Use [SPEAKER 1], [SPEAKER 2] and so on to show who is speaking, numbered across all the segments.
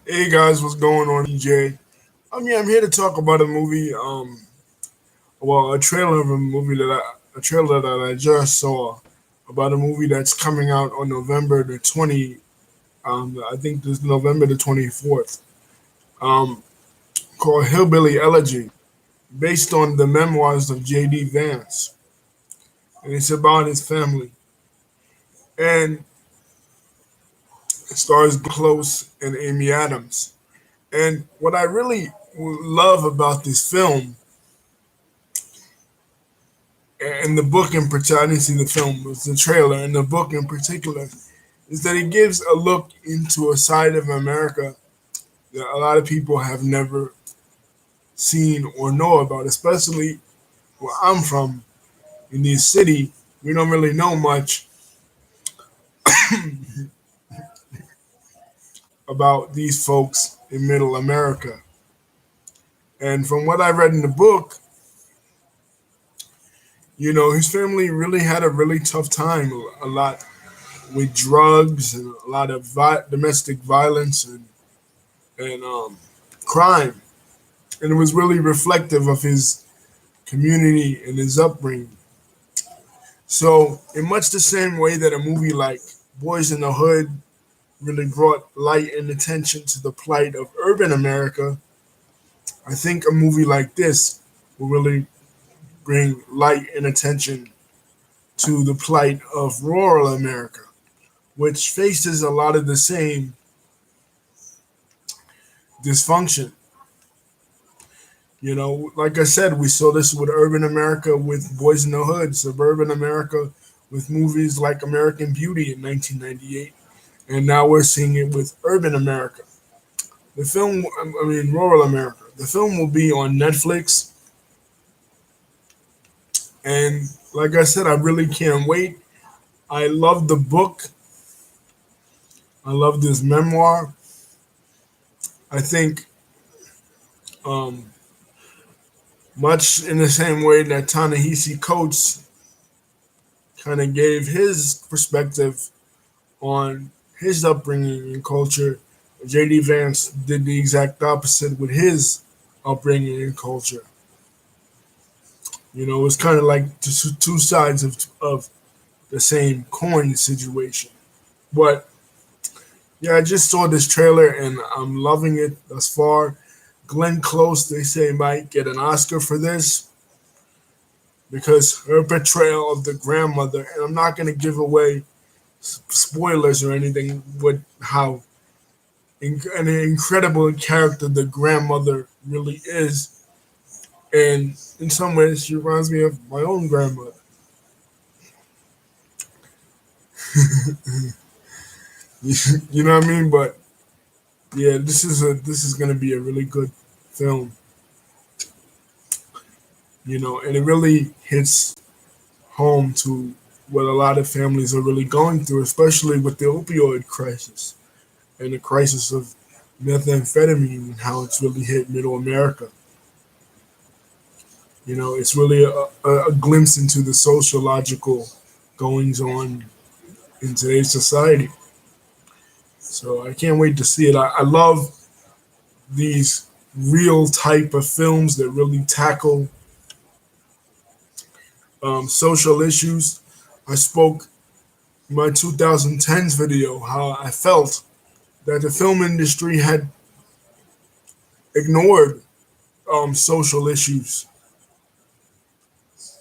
[SPEAKER 1] Hey guys, what's going on, EJ? I'm here to talk about a movie. A trailer of a trailer that I just saw about a movie that's coming out on November the 20. I think this November the 24th. Um, called Hillbilly Elegy, based on the memoirs of J.D. Vance, and it's about his family. And it stars Close and Amy Adams. And what I really love about this film and the book in particular, I didn't see the film, it was the trailer, and the book in particular, is that it gives a look into a side of America that a lot of people have never seen or know about, especially where I'm from, in this city. We don't really know much about these folks in middle America. And from what I read in the book, his family really had a really tough time, a lot with drugs and a lot of domestic violence and crime. And it was really reflective of his community and his upbringing. So, in much the same way that a movie like Boys in the Hood really brought light and attention to the plight of urban America, I think a movie like this will really bring light and attention to the plight of rural America, which faces a lot of the same dysfunction. Like I said, we saw this with urban America with Boys in the Hood, suburban America with movies like American Beauty in 1998, and now we're seeing it with urban America. Rural America. The film will be on Netflix, and like I said, I really can't wait. I love the book. I love this memoir. I think, um, much in the same way that Ta-Nehisi Coates kind of gave his perspective on his upbringing and culture, J.D. Vance did the exact opposite with his upbringing and culture. It's kind of like two sides of the same coin situation. But yeah, I just saw this trailer and I'm loving it thus far. Glenn Close, they say, might get an Oscar for this because her portrayal of the grandmother, and I'm not going to give away spoilers or anything, with how an incredible character the grandmother really is. And in some ways, she reminds me of my own grandmother. You know what I mean? But yeah, this is gonna be a really good film. And it really hits home to what a lot of families are really going through, especially with the opioid crisis and the crisis of methamphetamine and how it's really hit middle America. It's really a glimpse into the sociological goings on in today's society. So I can't wait to see it. I love these real type of films that really tackle social issues. I spoke in my 2010s video how I felt that the film industry had ignored social issues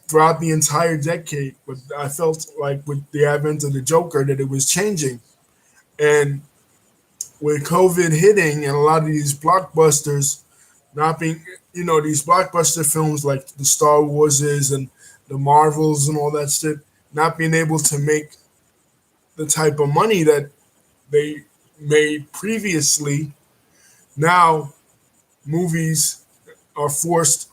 [SPEAKER 1] throughout the entire decade. But I felt like with the advent of the Joker that it was changing. And with COVID hitting and a lot of these blockbusters not being, these blockbuster films like the Star Warses and the Marvels and all that shit, not being able to make the type of money that they made previously. Now movies are forced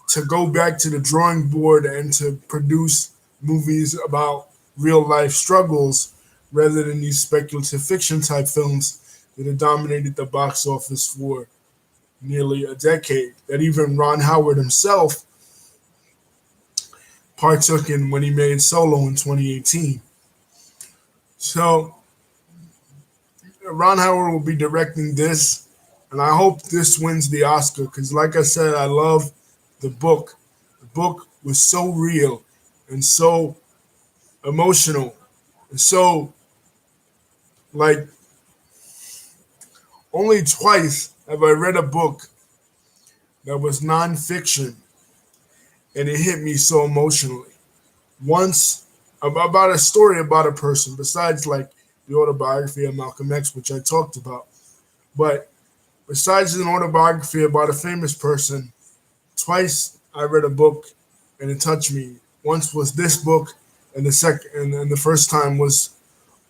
[SPEAKER 1] to go back to the drawing board and to produce movies about real life struggles rather than these speculative fiction type films that have dominated the box office for nearly a decade. That even Ron Howard himself partook in when he made Solo in 2018. So Ron Howard will be directing this, and I hope this wins the Oscar because, like I said, I love the book. The book was so real and so emotional and so like only twice have I read a book that was nonfiction and it hit me so emotionally. Once about a story about a person besides like the autobiography of Malcolm X, which I talked about, but besides an autobiography about a famous person, twice I read a book and it touched me. Once was this book, and the first time was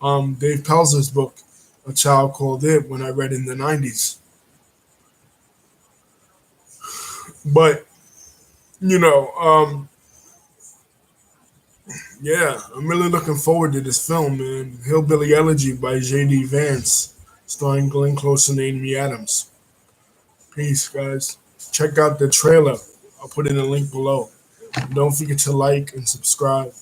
[SPEAKER 1] Dave Pelzer's book, A Child Called It, when I read in the '90s. But you know, yeah, I'm really looking forward to this film, man. Hillbilly Elegy by J.D. Vance, starring Glenn Close and Amy Adams. Peace, guys. Check out the trailer. I'll put in a link below. Don't forget to like and subscribe.